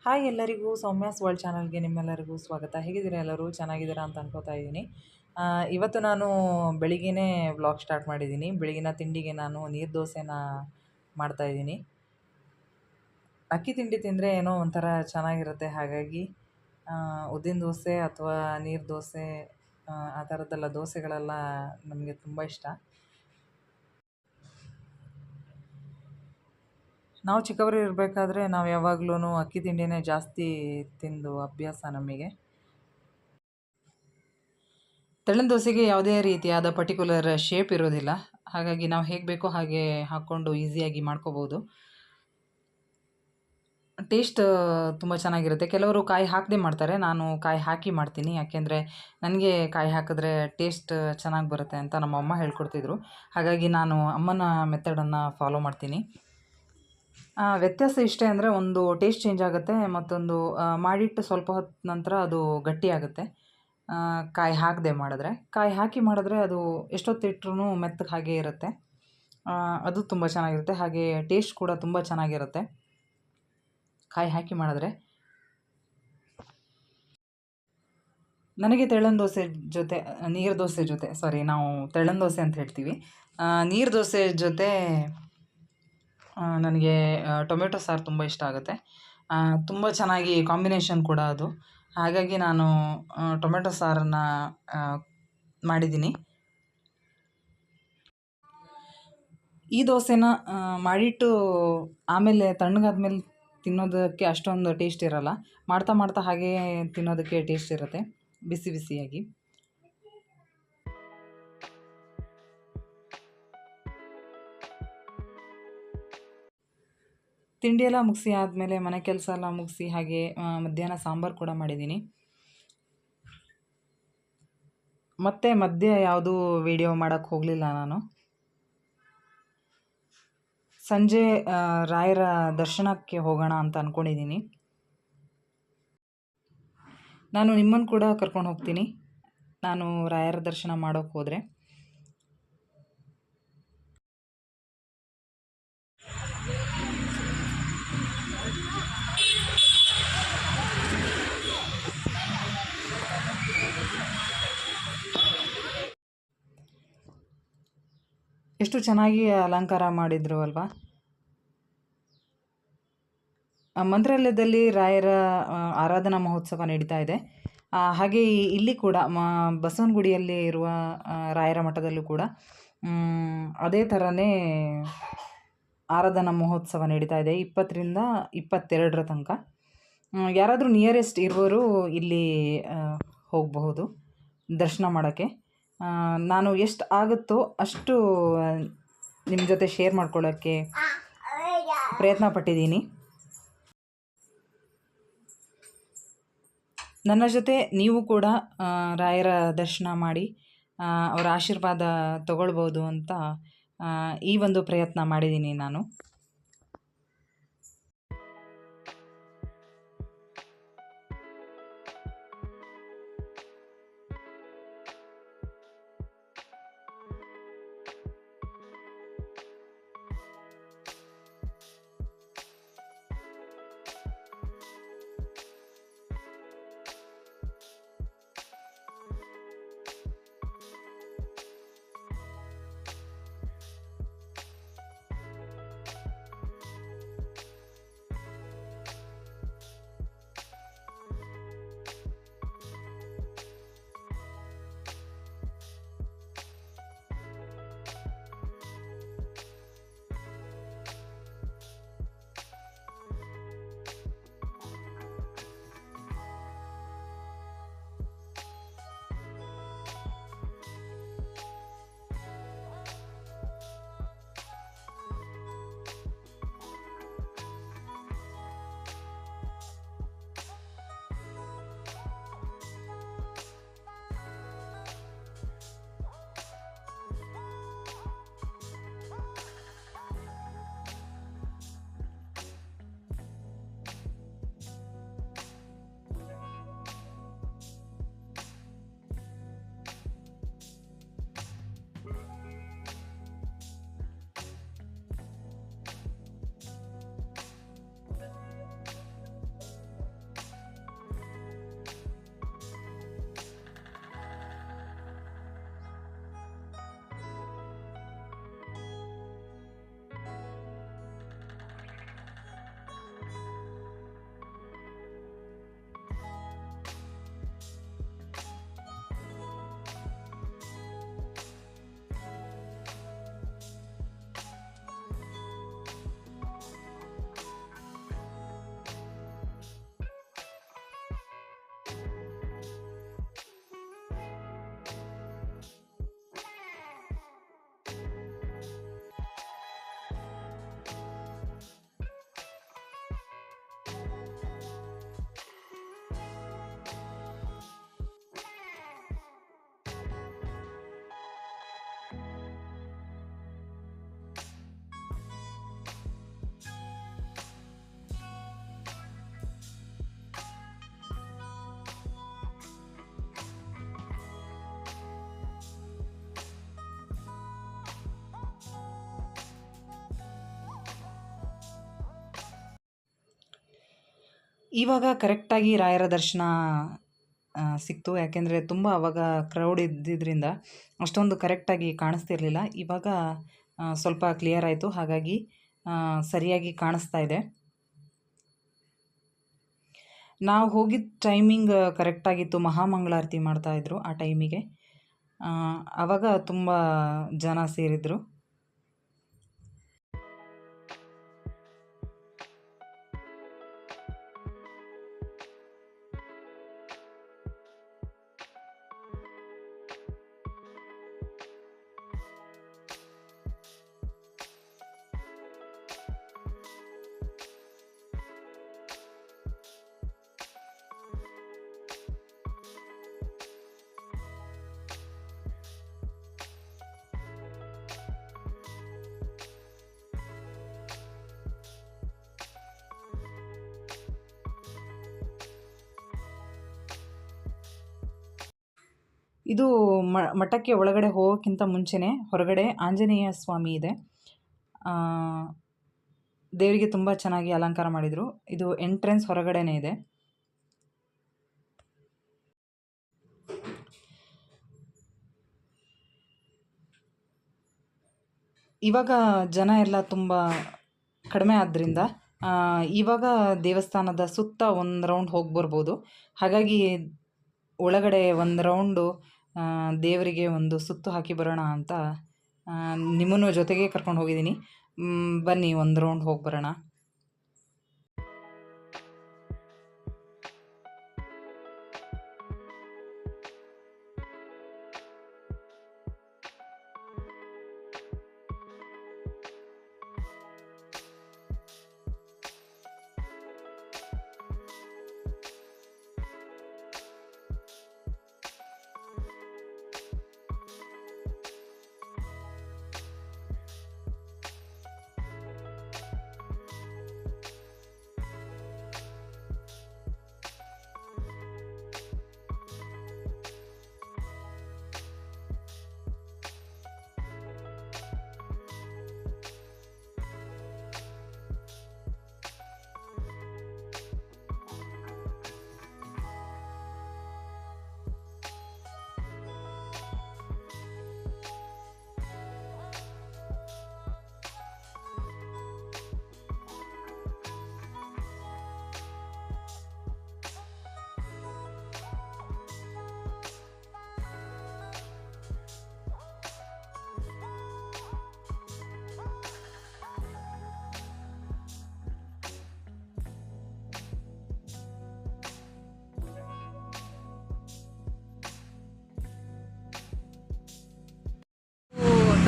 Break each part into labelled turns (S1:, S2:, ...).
S1: Hi ಎಲ್ಲರಿಗೂ Soumya's world ಚಾನಲ್ಗೆ ನಿಮ್ಮೆಲ್ಲರಿಗೂ ಸ್ವಾಗತ. ಹೇಗಿದ್ದೀರಾ ಎಲ್ಲರೂ? ಚೆನ್ನಾಗಿದ್ದೀರಾ ಅಂತ ಅನ್ಕೋತಾ ಇದ್ದೀನಿ. ಇವತ್ತು ನಾನು ಬೆಳಿಗ್ಗೆನೇ ವ್ಲಾಗ್ ಸ್ಟಾರ್ಟ್ ಮಾಡಿದ್ದೀನಿ. ಬೆಳಗಿನ ತಿಂಡಿಗೆ ನಾನು ನೀರು ದೋಸೆನ ಮಾಡ್ತಾಯಿದ್ದೀನಿ. ಅಕ್ಕಿ ತಿಂಡಿ ತಿಂದರೆ ಏನೋ ಒಂಥರ ಚೆನ್ನಾಗಿರುತ್ತೆ. ಹಾಗಾಗಿ ಉದ್ದಿನ ದೋಸೆ ಅಥವಾ ನೀರು ದೋಸೆ ಆ ಥರದ್ದೆಲ್ಲ ದೋಸೆಗಳೆಲ್ಲ ನಮಗೆ ತುಂಬ ಇಷ್ಟ. ನಾವು ಚಿಕ್ಕವರು ಇರಬೇಕಾದ್ರೆ ನಾವು ಯಾವಾಗ್ಲೂ ಅಕ್ಕಿ ತಿಂಡಿನೇ ಜಾಸ್ತಿ ತಿಂದು ಅಭ್ಯಾಸ ನಮಗೆ. ತೆಳ್ಳನ ದೋಸೆಗೆ ಯಾವುದೇ ರೀತಿಯಾದ ಪರ್ಟಿಕ್ಯುಲರ್ ಶೇಪ್ ಇರೋದಿಲ್ಲ. ಹಾಗಾಗಿ ನಾವು ಹೇಗೆ ಬೇಕೋ ಹಾಗೆ ಹಾಕ್ಕೊಂಡು ಈಸಿಯಾಗಿ ಮಾಡ್ಕೋಬೋದು. ಟೇಸ್ಟ್ ತುಂಬ ಚೆನ್ನಾಗಿರುತ್ತೆ. ಕೆಲವರು ಕಾಯಿ ಹಾಕದೆ ಮಾಡ್ತಾರೆ. ನಾನು ಕಾಯಿ ಹಾಕಿ ಮಾಡ್ತೀನಿ. ಯಾಕೆಂದರೆ ನನಗೆ ಕಾಯಿ ಹಾಕಿದ್ರೆ ಟೇಸ್ಟ್ ಚೆನ್ನಾಗಿ ಬರುತ್ತೆ ಅಂತ ನಮ್ಮ ಅಮ್ಮ ಹೇಳ್ಕೊಡ್ತಿದ್ರು. ಹಾಗಾಗಿ ನಾನು ಅಮ್ಮನ ಮೆಥಡನ್ನು ಫಾಲೋ ಮಾಡ್ತೀನಿ. ವ್ಯತ್ಯಾಸ ಇಷ್ಟೇ ಅಂದರೆ ಒಂದು ಟೇಸ್ಟ್ ಚೇಂಜ್ ಆಗುತ್ತೆ, ಮತ್ತೊಂದು ಮಾಡಿಟ್ಟು ಸ್ವಲ್ಪ ಹೊತ್ತು ನಂತರ ಅದು ಗಟ್ಟಿಯಾಗುತ್ತೆ. ಕಾಯಿ ಹಾಕದೆ ಮಾಡಿದ್ರೆ. ಕಾಯಿ ಹಾಕಿ ಮಾಡಿದ್ರೆ ಅದು ಎಷ್ಟೊತ್ತಿಟ್ರೂ ಮೆತ್ತಗೆ ಹಾಗೇ ಇರುತ್ತೆ. ಅದು ತುಂಬ ಚೆನ್ನಾಗಿರುತ್ತೆ. ಹಾಗೆ ಟೇಸ್ಟ್ ಕೂಡ ತುಂಬ ಚೆನ್ನಾಗಿರುತ್ತೆ ಕಾಯಿ ಹಾಕಿ ಮಾಡಿದ್ರೆ. ನನಗೆ ತೆಳ್ಳನ ದೋಸೆ ಜೊತೆ ನೀರು ದೋಸೆ ಜೊತೆ ನಾವು ತೆಳ್ಳನ ದೋಸೆ ಅಂತ ಹೇಳ್ತೀವಿ. ನೀರು ದೋಸೆ ಜೊತೆ ನನಗೆ ಟೊಮೆಟೊ ಸಾರು ತುಂಬ ಇಷ್ಟ ಆಗುತ್ತೆ. ತುಂಬ ಚೆನ್ನಾಗಿ ಕಾಂಬಿನೇಷನ್ ಕೂಡ ಅದು. ಹಾಗಾಗಿ ನಾನು ಟೊಮೆಟೊ ಸಾರನ್ನು ಮಾಡಿದ್ದೀನಿ. ಈ ದೋಸೆನ ಮಾಡಿಟ್ಟು ಆಮೇಲೆ ತಣ್ಣಗಾದ್ಮೇಲೆ ತಿನ್ನೋದಕ್ಕೆ ಅಷ್ಟೊಂದು ಟೇಸ್ಟ್ ಇರೋಲ್ಲ. ಮಾಡ್ತಾ ಮಾಡ್ತಾ ಹಾಗೇ ತಿನ್ನೋದಕ್ಕೆ ಟೇಸ್ಟ್ ಇರುತ್ತೆ, ಬಿಸಿ ಬಿಸಿಯಾಗಿ. ತಿಂಡಿಯೆಲ್ಲ ಮುಗಿಸಿ ಆದಮೇಲೆ ಮನೆ ಕೆಲಸ ಎಲ್ಲ ಮುಗಿಸಿ ಹಾಗೆ ಮಧ್ಯಾಹ್ನ ಸಾಂಬಾರು ಕೂಡ ಮಾಡಿದ್ದೀನಿ. ಮತ್ತೆ ಮಧ್ಯೆ ಯಾವುದೂ ವಿಡಿಯೋ ಮಾಡೋಕ್ಕೆ ಹೋಗಲಿಲ್ಲ ನಾನು. ಸಂಜೆ ರಾಯರ ದರ್ಶನಕ್ಕೆ ಹೋಗೋಣ ಅಂತ ಅಂದ್ಕೊಂಡಿದ್ದೀನಿ. ನಾನು ನಿಮ್ಮನ್ನು ಕೂಡ ಕರ್ಕೊಂಡು ಹೋಗ್ತೀನಿ, ನಾನು ರಾಯರ ದರ್ಶನ ಮಾಡೋಕ್ಕೆ ಹೋದರೆ. ಎಷ್ಟು ಚೆನ್ನಾಗಿ ಅಲಂಕಾರ ಮಾಡಿದ್ರು ಅಲ್ವಾ. ಮಂತ್ರಾಲಯದಲ್ಲಿ ರಾಯರ ಆರಾಧನಾ ಮಹೋತ್ಸವ ನಡೀತಾ ಇದೆ. ಹಾಗೆ ಇಲ್ಲಿ ಕೂಡ ಬಸವನಗುಡಿಯಲ್ಲಿ ಇರುವ ರಾಯರ ಮಠದಲ್ಲೂ ಕೂಡ ಅದೇ ಥರನೇ ಆರಾಧನಾ ಮಹೋತ್ಸವ ನಡೀತಾ ಇದೆ 20ರಿಂದ 22 ತನಕ. ಯಾರಾದರೂ ನಿಯರೆಸ್ಟ್ ಇರುವವರು ಇಲ್ಲಿ ಹೋಗಬಹುದು ದರ್ಶನ ಮಾಡೋಕ್ಕೆ. ನಾನು ಎಷ್ಟು ಆಗುತ್ತೋ ಅಷ್ಟು ನಿಮ್ಮ ಜೊತೆ ಶೇರ್ ಮಾಡ್ಕೊಳ್ಳೋಕ್ಕೆ ಪ್ರಯತ್ನ ಪಟ್ಟಿದ್ದೀನಿ. ನನ್ನ ಜೊತೆ ನೀವು ಕೂಡ ರಾಯರ ದರ್ಶನ ಮಾಡಿ ಅವರ ಆಶೀರ್ವಾದ ತಗೊಳ್ಬೋದು ಅಂತ ಈ ಒಂದು ಪ್ರಯತ್ನ ಮಾಡಿದ್ದೀನಿ ನಾನು. ಇವಾಗ ಕರೆಕ್ಟಾಗಿ ರಾಯರ ದರ್ಶನ ಸಿಕ್ತು. ಯಾಕೆಂದರೆ ತುಂಬ ಅವಾಗ ಕ್ರೌಡ್ ಇದ್ದಿದ್ದರಿಂದ ಅಷ್ಟೊಂದು ಕರೆಕ್ಟಾಗಿ ಕಾಣಿಸ್ತಿರ್ಲಿಲ್ಲ. ಇವಾಗ ಸ್ವಲ್ಪ ಕ್ಲಿಯರ್ ಆಯಿತು, ಹಾಗಾಗಿ ಸರಿಯಾಗಿ ಕಾಣಿಸ್ತಾ ಇದೆ. ನಾವು ಹೋಗಿದ್ದ ಟೈಮಿಂಗ್ ಕರೆಕ್ಟಾಗಿತ್ತು, ಮಹಾಮಂಗಳಾರತಿ ಮಾಡ್ತಾಯಿದ್ರು ಆ ಟೈಮಿಗೆ. ಆವಾಗ ತುಂಬ ಜನ ಸೇರಿದ್ರು. ಇದು ಮಠಕ್ಕೆ ಒಳಗಡೆ ಹೋಗೋಕ್ಕಿಂತ ಮುಂಚೆನೇ ಹೊರಗಡೆ ಆಂಜನೇಯ ಸ್ವಾಮಿ ಇದೆ. ದೇವರಿಗೆ ತುಂಬ ಚೆನ್ನಾಗಿ ಅಲಂಕಾರ ಮಾಡಿದರು. ಇದು ಎಂಟ್ರೆನ್ಸ್ ಹೊರಗಡೆನೇ ಇದೆ. ಇವಾಗ ಜನ ಎಲ್ಲ ತುಂಬ ಕಡಿಮೆ ಆದ್ದರಿಂದ ಇವಾಗ ದೇವಸ್ಥಾನದ ಸುತ್ತ ಒಂದು ರೌಂಡ್ ಹೋಗಿ ಬರ್ಬೋದು. ಹಾಗಾಗಿ ಒಳಗಡೆ ಒಂದು ರೌಂಡು ದೇವರಿಗೆ ಒಂದು ಸುತ್ತು ಹಾಕಿ ಬರೋಣ ಅಂತ ನಿಮ್ಮನ್ನು ಜೊತೆಗೆ ಕರ್ಕೊಂಡು ಹೋಗಿದ್ದೀನಿ. ಬನ್ನಿ ಒಂದು ರೌಂಡ್ ಹೋಗಿ ಬರೋಣ.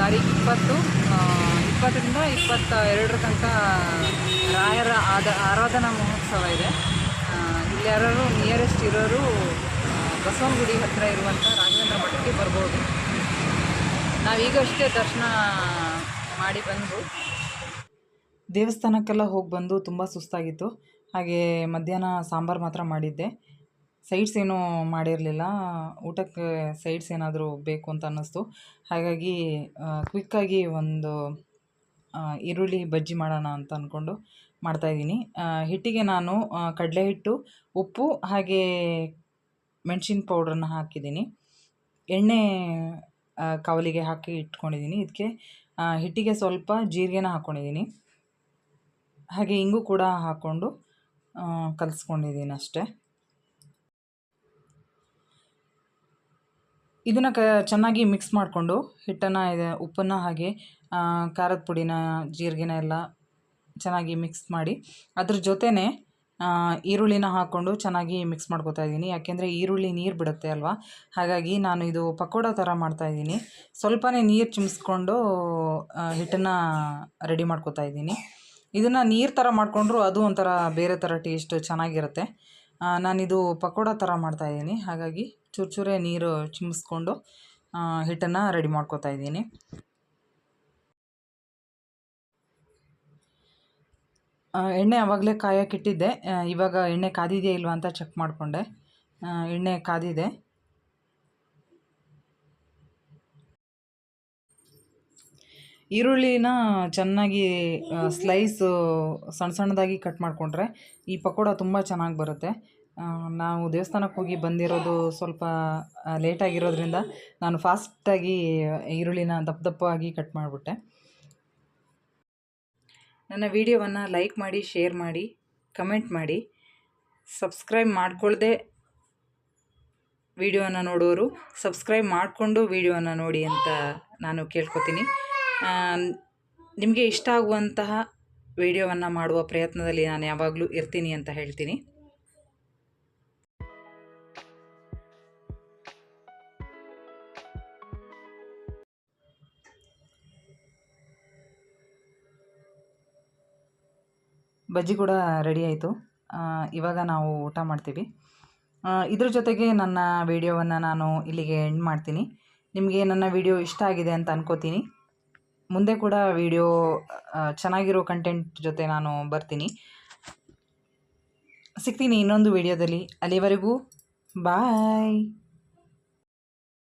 S1: ತಾರೀಕು 20ರಿಂದ 22 ತನಕ ರಾಯರ ಆರಾಧನಾ ಮಹೋತ್ಸವ ಇದೆ. ಇಲ್ಲಿ ಯಾರು ನಿಯರೆಸ್ಟ್ ಇರೋರು ಬಸವನಗುಡಿ ಹತ್ತಿರ ಇರುವಂಥ ರಾಘವೇಂದ್ರ ಮಠಕ್ಕೆ ಬರ್ಬೋದು. ನಾವೀಗಷ್ಟೇ ದರ್ಶನ ಮಾಡಿ ಬಂದು ದೇವಸ್ಥಾನಕ್ಕೆಲ್ಲ ಹೋಗಿ ಬಂದು ತುಂಬ ಸುಸ್ತಾಗಿತ್ತು. ಹಾಗೆ ಮಧ್ಯಾಹ್ನ ಸಾಂಬಾರು ಮಾತ್ರ ಮಾಡಿದ್ದೆ. ಸೈಡ್ಸ್ ಏನೂ ಮಾಡಿರಲಿಲ್ಲ. ಊಟಕ್ಕೆ ಸೈಡ್ಸ್ ಏನಾದರೂ ಬೇಕು ಅಂತ ಅನ್ನಿಸ್ತು. ಹಾಗಾಗಿ ಕ್ವಿಕ್ಕಾಗಿ ಒಂದು ಈರುಳ್ಳಿ ಬಜ್ಜಿ ಮಾಡೋಣ ಅಂತ ಅಂದ್ಕೊಂಡು ಮಾಡ್ತಾಯಿದ್ದೀನಿ. ಹಿಟ್ಟಿಗೆ ನಾನು ಕಡಲೆ ಹಿಟ್ಟು, ಉಪ್ಪು ಹಾಗೆ ಮೆಣಸಿನ ಪೌಡ್ರನ್ನ ಹಾಕಿದ್ದೀನಿ. ಎಣ್ಣೆ ಕಾವಲಿಗೆ ಹಾಕಿ ಇಟ್ಕೊಂಡಿದ್ದೀನಿ. ಇದಕ್ಕೆ ಹಿಟ್ಟಿಗೆ ಸ್ವಲ್ಪ ಜೀರಿಗೆನ ಹಾಕ್ಕೊಂಡಿದ್ದೀನಿ. ಹಾಗೆ ಇಂಗು ಕೂಡ ಹಾಕ್ಕೊಂಡು ಕಲಿಸ್ಕೊಂಡಿದ್ದೀನಿ ಅಷ್ಟೇ. ಇದನ್ನು ಚೆನ್ನಾಗಿ ಮಿಕ್ಸ್ ಮಾಡಿಕೊಂಡು ಹಿಟ್ಟನ್ನು ಉಪ್ಪನ್ನು ಹಾಗೆ ಖಾರದ ಪುಡಿನ ಜೀರಿಗೆನ ಎಲ್ಲ ಚೆನ್ನಾಗಿ ಮಿಕ್ಸ್ ಮಾಡಿ ಅದ್ರ ಜೊತೆನೇ ಈರುಳ್ಳಿನ ಹಾಕ್ಕೊಂಡು ಚೆನ್ನಾಗಿ ಮಿಕ್ಸ್ ಮಾಡ್ಕೊತಾ ಇದ್ದೀನಿ. ಯಾಕೆಂದರೆ ಈರುಳ್ಳಿ ನೀರು ಬಿಡುತ್ತೆ ಅಲ್ವಾ, ಹಾಗಾಗಿ ನಾನು ಇದು ಪಕೋಡ ಥರ ಮಾಡ್ತಾಯಿದ್ದೀನಿ. ಸ್ವಲ್ಪನೇ ನೀರು ಚಿಮ್ಸ್ಕೊಂಡು ಹಿಟ್ಟನ್ನು ರೆಡಿ ಮಾಡ್ಕೊತಾ ಇದ್ದೀನಿ. ಇದನ್ನು ನೀರು ಥರ ಮಾಡಿಕೊಂಡ್ರು ಅದು ಒಂಥರ ಬೇರೆ ಥರ ಟೇಸ್ಟ್ ಚೆನ್ನಾಗಿರುತ್ತೆ. ನಾನಿದು ಪಕೋಡ ಥರ ಮಾಡ್ತಾಯಿದ್ದೀನಿ. ಹಾಗಾಗಿ ಚೂರೇ ನೀರು ಚಿಮ್ಮಿಸ್ಕೊಂಡು ಹಿಟ್ಟನ್ನು ರೆಡಿ ಮಾಡ್ಕೊತಾ ಇದ್ದೀನಿ. ಎಣ್ಣೆ ಆವಾಗಲೇ ಕಾಯೋಕ್ಕಿಟ್ಟಿದ್ದೆ. ಇವಾಗ ಎಣ್ಣೆ ಕಾದಿದೆಯಾ ಇಲ್ವಾ ಅಂತ ಚೆಕ್ ಮಾಡಿಕೊಂಡೆ. ಎಣ್ಣೆ ಕಾದಿದೆ. ಈರುಳ್ಳಿನ ಚೆನ್ನಾಗಿ ಸ್ಲೈಸು ಸಣ್ಣ ಸಣ್ಣದಾಗಿ ಕಟ್ ಮಾಡಿಕೊಂಡ್ರೆ ಈ ಪಕೋಡ ತುಂಬ ಚೆನ್ನಾಗಿ ಬರುತ್ತೆ. ನಾವು ದೇವಸ್ಥಾನಕ್ಕೆ ಹೋಗಿ ಬಂದಿರೋದು ಸ್ವಲ್ಪ ಲೇಟಾಗಿರೋದ್ರಿಂದ ನಾನು ಫಾಸ್ಟಾಗಿ ಈರುಳ್ಳಿನ ದಪ್ಪ ದಪ್ಪವಾಗಿ ಕಟ್ ಮಾಡಿಬಿಟ್ಟೆ. ನನ್ನ ವಿಡಿಯೋವನ್ನು ಲೈಕ್ ಮಾಡಿ, ಶೇರ್ ಮಾಡಿ, ಕಮೆಂಟ್ ಮಾಡಿ. ಸಬ್ಸ್ಕ್ರೈಬ್ ಮಾಡ್ಕೊಳ್ಳದೆ ವಿಡಿಯೋವನ್ನು ನೋಡೋರು ಸಬ್ಸ್ಕ್ರೈಬ್ ಮಾಡಿಕೊಂಡು ವಿಡಿಯೋವನ್ನು ನೋಡಿ ಅಂತ ನಾನು ಕೇಳ್ಕೊತೀನಿ. ನಿಮಗೆ ಇಷ್ಟ ಆಗುವಂತಹ ವಿಡಿಯೋವನ್ನು ಮಾಡುವ ಪ್ರಯತ್ನದಲ್ಲಿ ನಾನು ಯಾವಾಗಲೂ ಇರ್ತೀನಿ ಅಂತ ಹೇಳ್ತೀನಿ. ಬಜ್ಜಿ ಕೂಡ ರೆಡಿ ಆಯಿತು. ಇವಾಗ ನಾವು ಊಟ ಮಾಡ್ತೀವಿ. ಇದ್ರ ಜೊತೆಗೆ ನನ್ನ ವಿಡಿಯೋವನ್ನು ನಾನು ಇಲ್ಲಿಗೆ ಎಂಡ್ ಮಾಡ್ತೀನಿ. ನಿಮಗೆ ನನ್ನ ವಿಡಿಯೋ ಇಷ್ಟ ಆಗಿದೆ ಅಂತ ಅನ್ಕೋತೀನಿ. ಮುಂದೆ ಕೂಡ ವಿಡಿಯೋ ಚೆನ್ನಾಗಿರೋ ಕಂಟೆಂಟ್ ಜೊತೆ ನಾನು ಬರ್ತೀನಿ. ಸಿಗ್ತೀನಿ ಇನ್ನೊಂದು ವಿಡಿಯೋದಲ್ಲಿ. ಅಲ್ಲಿವರೆಗೂ ಬಾಯ್.